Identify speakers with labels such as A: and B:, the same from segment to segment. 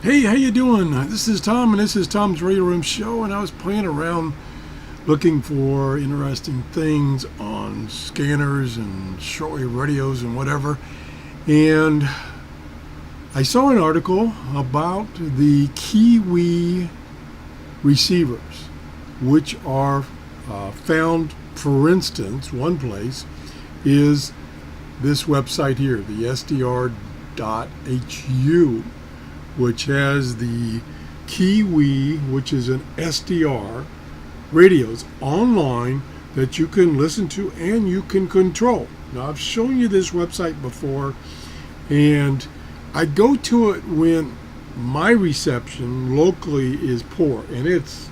A: Hey, how you doing? This is Tom, and this is Tom's Radio Room Show, and I was playing around looking for interesting things on scanners and shortwave radios and whatever, and I saw an article about the Kiwi receivers, which are found, for instance, one place is this website here, the SDR.hu, which has the Kiwi, which is an SDR radios online that you can listen to and you can control. Now, I've shown you this website before, and I go to it when my reception locally is poor, and it's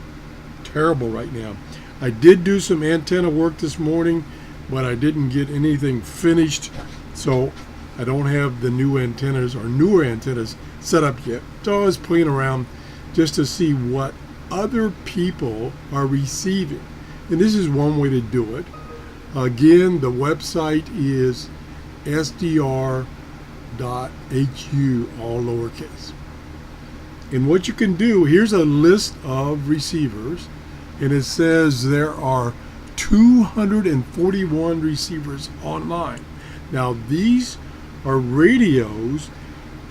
A: terrible right now. I did do some antenna work this morning, but I didn't get anything finished, so I don't have the new antennas or newer antennas set up yet. So I was playing around just to see what other people are receiving. And this is one way to do it. Again, the website is sdr.hu, all lowercase. And what you can do, here's a list of receivers, and it says there are 241 receivers online. Now, these are radios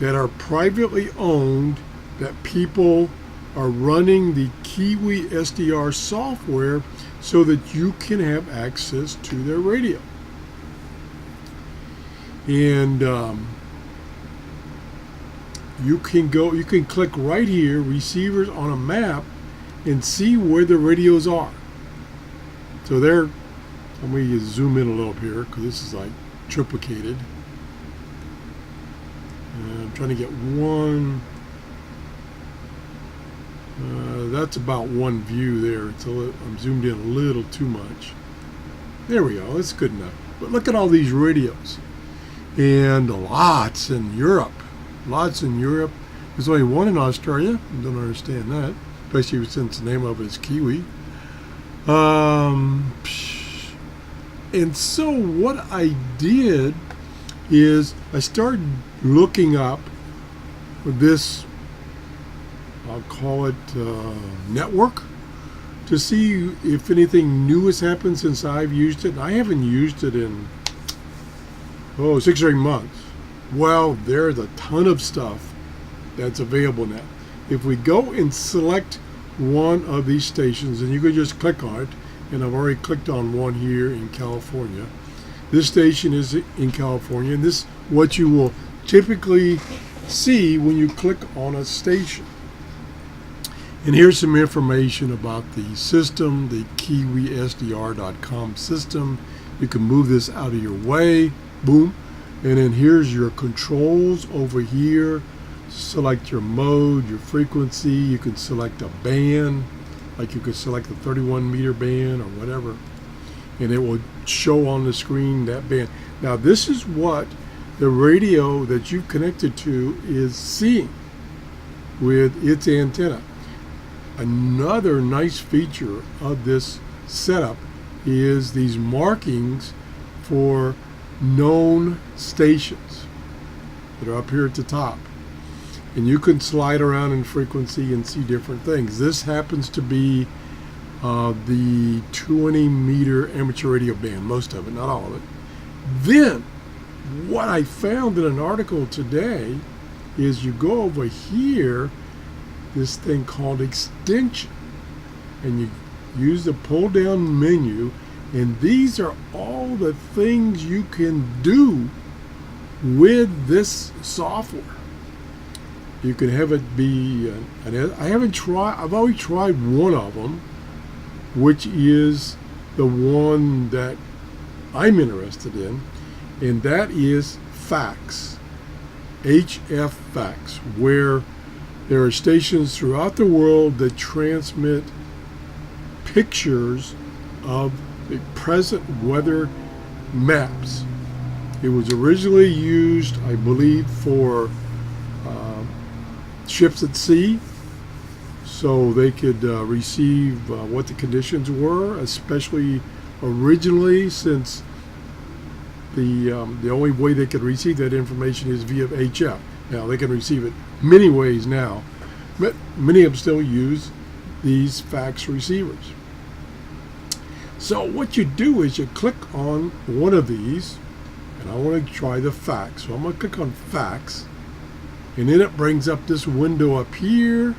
A: that are privately owned, that people are running the KIWISDR software so that you can have access to their radio. And you can click right here, receivers on a map, and see where the radios are. So there, let me zoom in a little here because this is like triplicated. I'm trying to get one. That's about one view there. I'm zoomed in a little too much. There we go. That's good enough. But look at all these radios, and lots in Europe. Lots in Europe. There's only one in Australia. I don't understand that, especially since the name of it is Kiwi. And so what I did is I started looking up this, I'll call it network, to see if anything new has happened since I've used it. I haven't used it in 6 or 8 months. Well, there's a ton of stuff that's available now. If we go and select one of these stations, and you can just click on it, and I've already clicked on one here in California. This station is in California, and this what you will typically see when you click on a station. And here's some information about the system, the KIWISDR.com system. You can move this out of your way, boom. And then here's your controls over here. Select your mode, your frequency. You can select a band, like you could select the 31 meter band or whatever, and it will show on the screen that band. Now, this is what the radio that you've connected to is seeing with its antenna. Another nice feature of this setup is these markings for known stations that are up here at the top. And you can slide around in frequency and see different things. This happens to be the 20 meter amateur radio band, most of it, not all of it. Then, what I found in an article today is you go over here, this thing called extension, and you use the pull down menu, and these are all the things you can do with this software. You can have it be, I've already tried one of them, which is the one that I'm interested in, and that is fax, HF fax, where there are stations throughout the world that transmit pictures of the present weather maps. It was originally used, I believe, for ships at sea, so they could receive what the conditions were, especially originally, since the only way they could receive that information is via HF. Now, they can receive it many ways now, but many of them still use these fax receivers. So what you do is you click on one of these, and I want to try the fax. So I'm going to click on fax, and then it brings up this window up here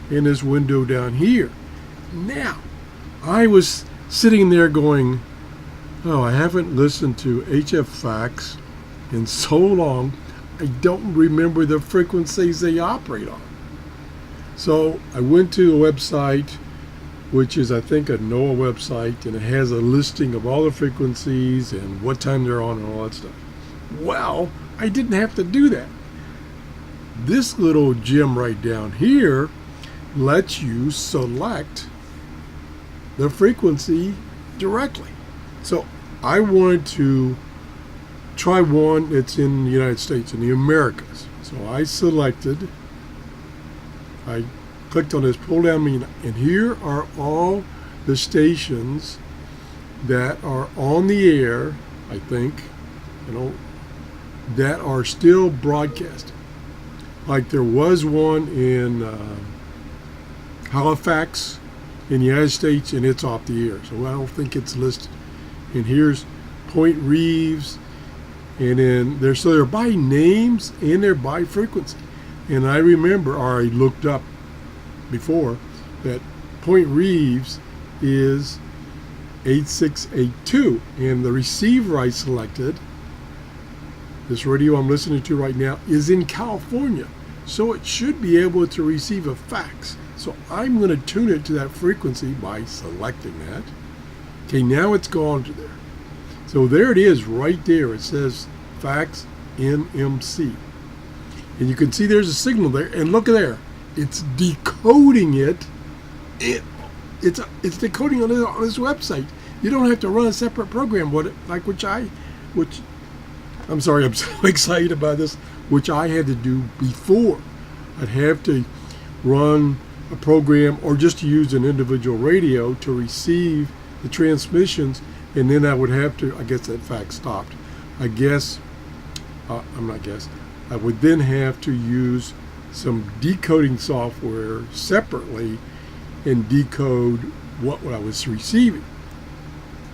A: and this window down here. Now, I was sitting there going, oh, I haven't listened to HF fax in so long, I don't remember the frequencies they operate on. So I went to a website, which is I think a NOAA website, and it has a listing of all the frequencies and what time they're on and all that stuff. Well, I didn't have to do that. This little gem right down here lets you select the frequency directly. So I wanted to try one that's in the United States, in the Americas. So I clicked on this pull down menu, and here are all the stations that are on the air, I think, that are still broadcasting. Like there was one in Halifax in the United States, and it's off the air, so I don't think it's listed. And here's Point Reeves, and then they're by names and they're by frequency. And I remember, or I looked up before, that Point Reeves is 8682, and the receiver I selected, this radio I'm listening to right now, is in California, so it should be able to receive a fax. So I'm going to tune it to that frequency by selecting that. Okay, now it's gone to there. So there it is right there. It says fax NMC. And you can see there's a signal there, and look at there. It's decoding it. It's decoding on this website. You don't have to run a separate program, I'm sorry, I'm so excited about this, which I had to do before. I'd have to run a program or just use an individual radio to receive the transmissions, and then I would have to, I guess that fax stopped. I would then have to use some decoding software separately and decode what I was receiving.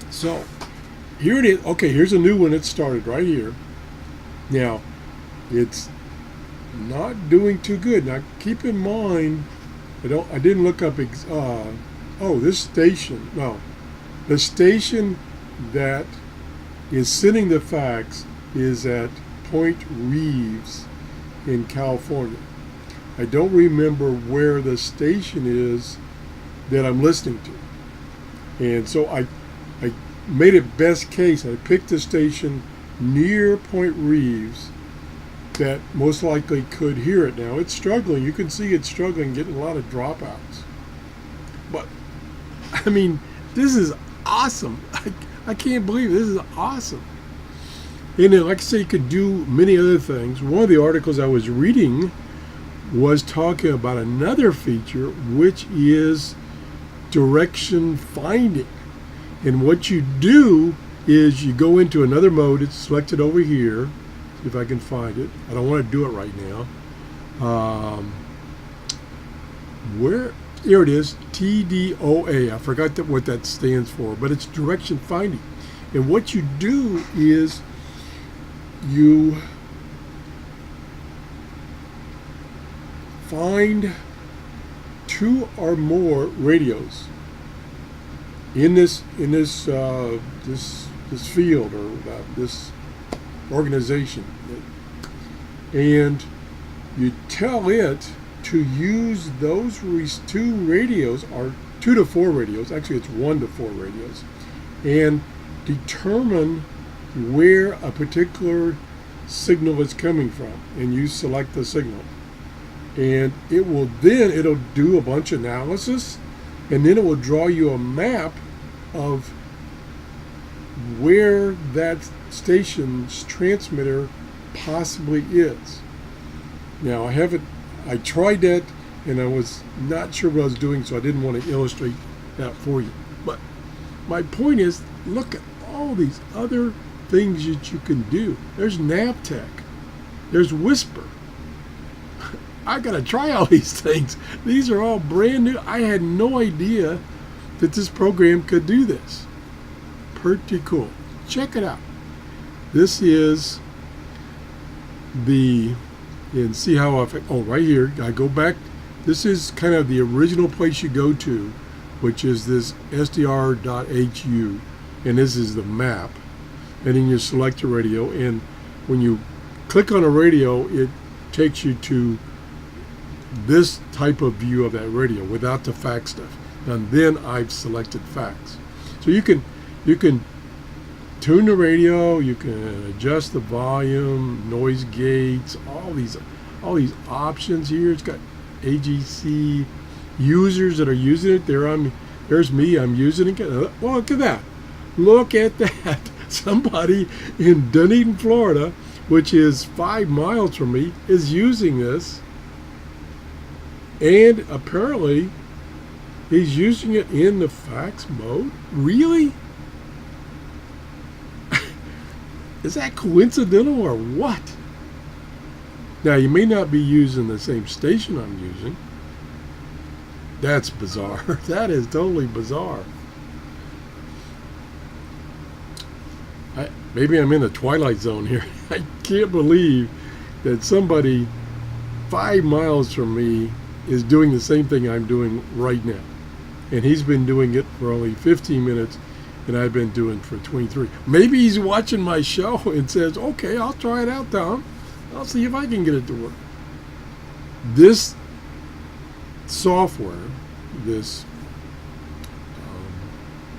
A: So here it is. Okay, here's a new one that started right here. Now, it's not doing too good. Now, keep in mind, I didn't look up. This station. No, the station that is sending the fax is at Point Reeves in California. I don't remember where the station is that I'm listening to, and so I made it best case. I picked a station near Point Reeves that most likely could hear it. Now it's struggling. You can see it's struggling, getting a lot of dropouts. But I mean, this is awesome. I can't believe this is awesome. And then, like I say, you could do many other things. One of the articles I was reading was talking about another feature, which is direction finding. And what you do is you go into another mode. It's selected over here. See if I can find it. I don't want to do it right now. Here it is, TDOA. I forgot what that stands for, but it's direction finding. And what you do is you find two or more radios in this field or this organization, and you tell it to use those two radios, or 2 to 4 radios. Actually, it's 1 to 4 radios, and determine where a particular signal is coming from, and you select the signal, and it'll do a bunch of analysis, and then it will draw you a map of where that station's transmitter possibly is. Now I tried that, and I was not sure what I was doing, so I didn't want to illustrate that for you. But my point is, look at all these other things that you can do. There's NavTech. There's Whisper. I got to try all these things. These are all brand new. I had no idea that this program could do this. Pretty cool. Check it out. This is and see how right here, I go back. This is kind of the original place you go to, which is this SDR.hu, and this is the map. And then you select your radio, and when you click on a radio, it takes you to this type of view of that radio without the fax stuff. And then I've selected fax. So you can tune the radio, you can adjust the volume, noise gates, all these options here. It's got AGC users that are using it. There's me, I'm using it. Well, look at that. Look at that. Somebody in Dunedin, Florida, which is 5 miles from me, is using this. And apparently he's using it in the fax mode. Really? Is that coincidental or what? Now, you may not be using the same station I'm using. That's bizarre. That is totally bizarre. Maybe I'm in the twilight zone here. I can't believe that somebody 5 miles from me is doing the same thing I'm doing right now. And he's been doing it for only 15 minutes, and I've been doing it for 23. Maybe he's watching my show and says, okay, I'll try it out, Tom. I'll see if I can get it to work. This software, this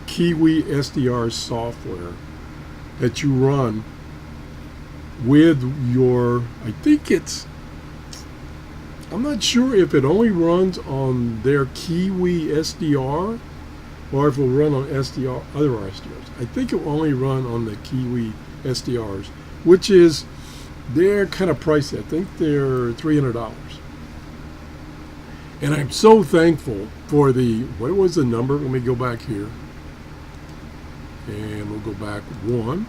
A: KIWISDR software that you run with your, I'm not sure if it only runs on their KIWISDR or if it will run on SDR, other SDRs. I think it will only run on the KIWISDRs, which is, they're kind of pricey. I think they're $300. And I'm so thankful for what was the number? Let me go back here. And we'll go back one.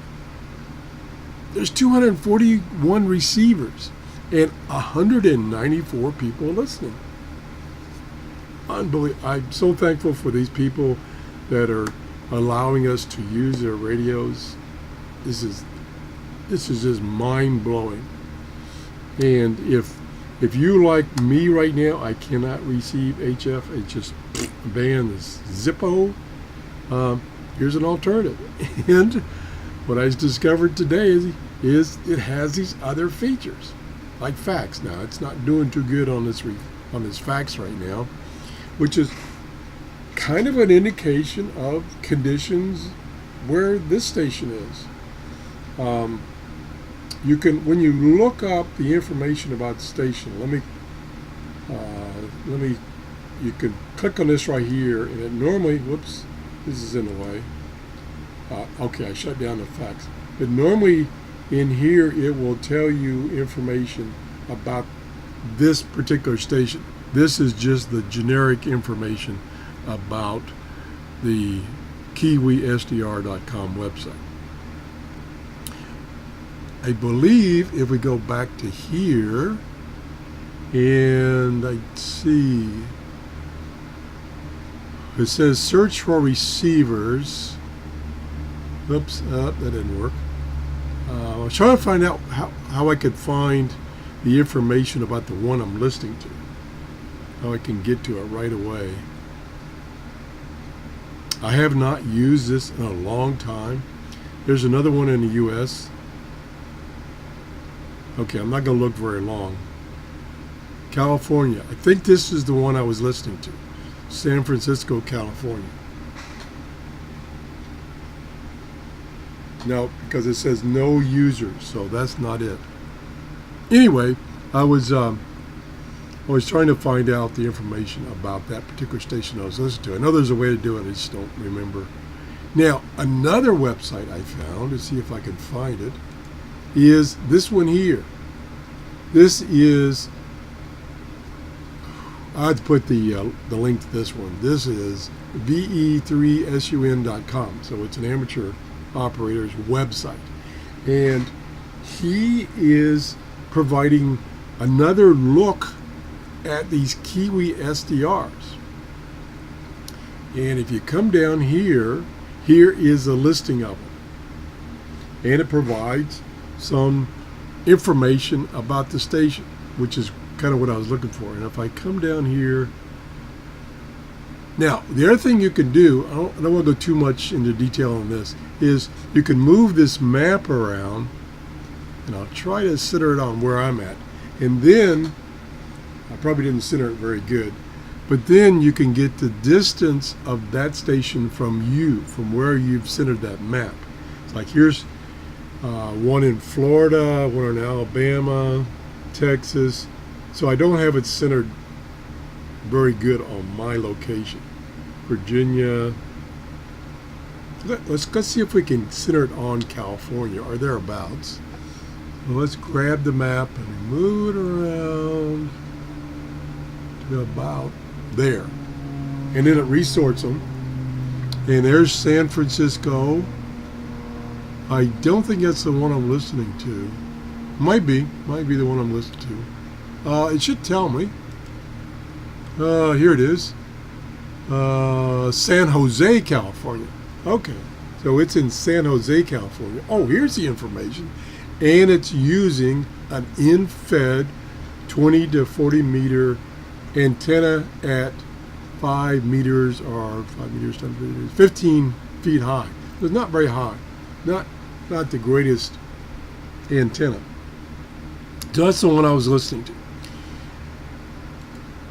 A: There's 241 receivers and 194 people listening. Unbelievable. I'm so thankful for these people that are allowing us to use their radios. This is just mind-blowing. And if you like me right now, I cannot receive HF. It's just banned this Zippo. Here's an alternative. And what I discovered today is it has these other features, like fax. Now, it's not doing too good on this fax right now, which is kind of an indication of conditions where this station is. You can, when you look up the information about the station, you can click on this right here, and it normally, whoops, this is in the way. Okay, I shut down the fax. But normally in here, it will tell you information about this particular station. This is just the generic information about the KIWISDR.com website. I believe if we go back to here, and I see, it says search for receivers. Oops, that didn't work. I was trying to find out how I could find the information about the one I'm listening to. How I can get to it right away. I have not used this in a long time. There's another one in the U.S. Okay, I'm not going to look very long. California. I think this is the one I was listening to. San Francisco, California. No, because it says no users, so that's not it. Anyway, I was trying to find out the information about that particular station I was listening to. I know there's a way to do it, I just don't remember. Now, another website I found, to see if I can find it, is this one here. This is, I'd put the link to this one. This is ve3sun.com, so it's an amateur operator's website, and he is providing another look at these KIWISDRs. And if you come down here, here is a listing of them. And it provides some information about the station, which is kind of what I was looking for. And if I come down here, now the other thing you can do, I don't want to go too much into detail on this, is you can move this map around, and I'll try to center it on where I'm at. And then, I probably didn't center it very good, but then you can get the distance of that station from you, from where you've centered that map. It's like here's one in Florida, one in Alabama, Texas. So I don't have it centered very good on my location. Virginia. Let's see if we can center it on California or thereabouts. Well, let's grab the map and move it around to about there. And then it resorts them. And there's San Francisco. I don't think that's the one I'm listening to. Might be the one I'm listening to. It should tell me. Here it is. San Jose, California. Okay, so it's in San Jose, California. Oh, here's the information. And it's using an in-fed 20 to 40 meter antenna at 5 meters or 5 meters, 10 meters, 15 feet high. It's not very high. Not the greatest antenna. So that's the one I was listening to.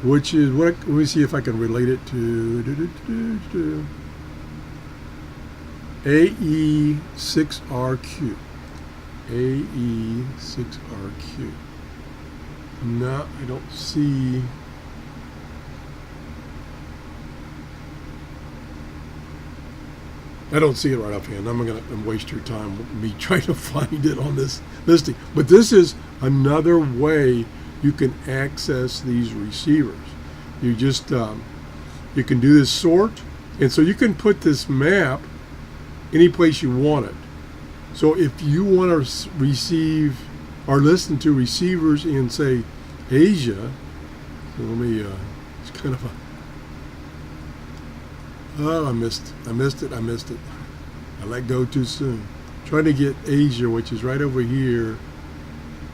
A: Which is what? Let me see if I can relate it to AE6RQ. AE6RQ. No, I don't see. I don't see it right offhand. I'm going to waste your time with me trying to find it on this listing. But this is another way you can access these receivers. You just you can do this sort, and so you can put this map any place you want it. So if you want to receive or listen to receivers in, say, Asia, so let me. It's kind of a. Oh, I missed it. I let go too soon. Trying to get Asia, which is right over here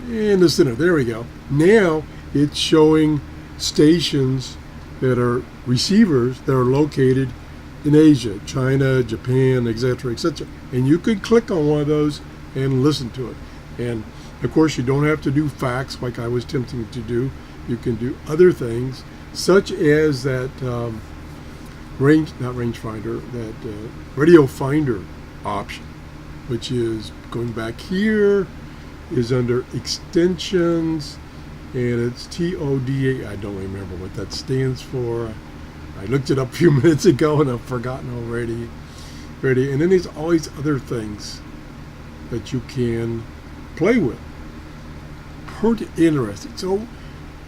A: in the center. There we go. Now it's showing stations that are receivers that are located in Asia, China, Japan, etc., etc. And you can click on one of those and listen to it. And of course, you don't have to do fax like I was tempting to do. You can do other things, such as that radio finder option, which is going back here, is under extensions, and it's TODA. I don't remember what that stands for. I looked it up a few minutes ago and I've forgotten already. And then there's all these other things that you can play with. Pretty interesting. So,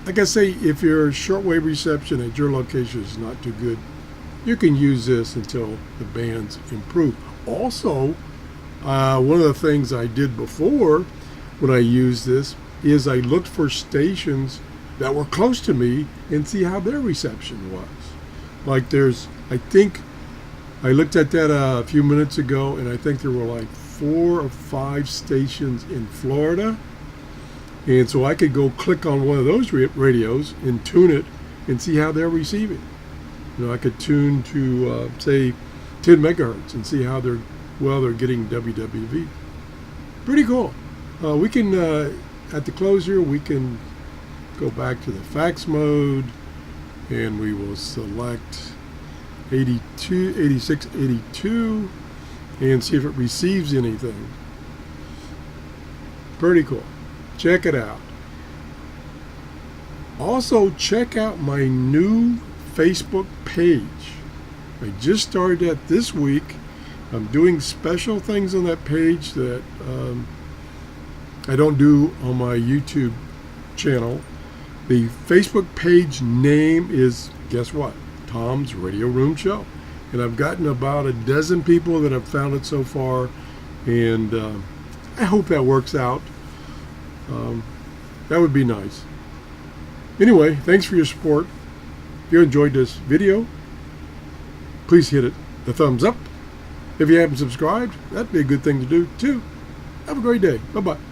A: like I say, if your shortwave reception at your location is not too good, you can use this until the bands improve. Also, one of the things I did before when I used this is I looked for stations that were close to me and see how their reception was. Like I think I looked at that a few minutes ago, and I think there were like 4 or 5 stations in Florida. And so I could go click on one of those radios and tune it and see how they're receiving. You know, I could tune to, say, 10 megahertz and see how they're getting WWV. Pretty cool. We can, at the close here, we can go back to the fax mode, and we will select 8682 and see if it receives anything. Pretty cool. Check it out. Also, check out my new Facebook page. I just started that this week. I'm doing special things on that page that I don't do on my YouTube channel. The Facebook page name is, guess what? Tom's Radio Room Show. And I've gotten about a dozen people that have found it so far, and I hope that works out. That would be nice. Anyway, thanks for your support. If you enjoyed this video, please hit the thumbs up. If you haven't subscribed, that'd be a good thing to do too. Have a great day. Bye-bye.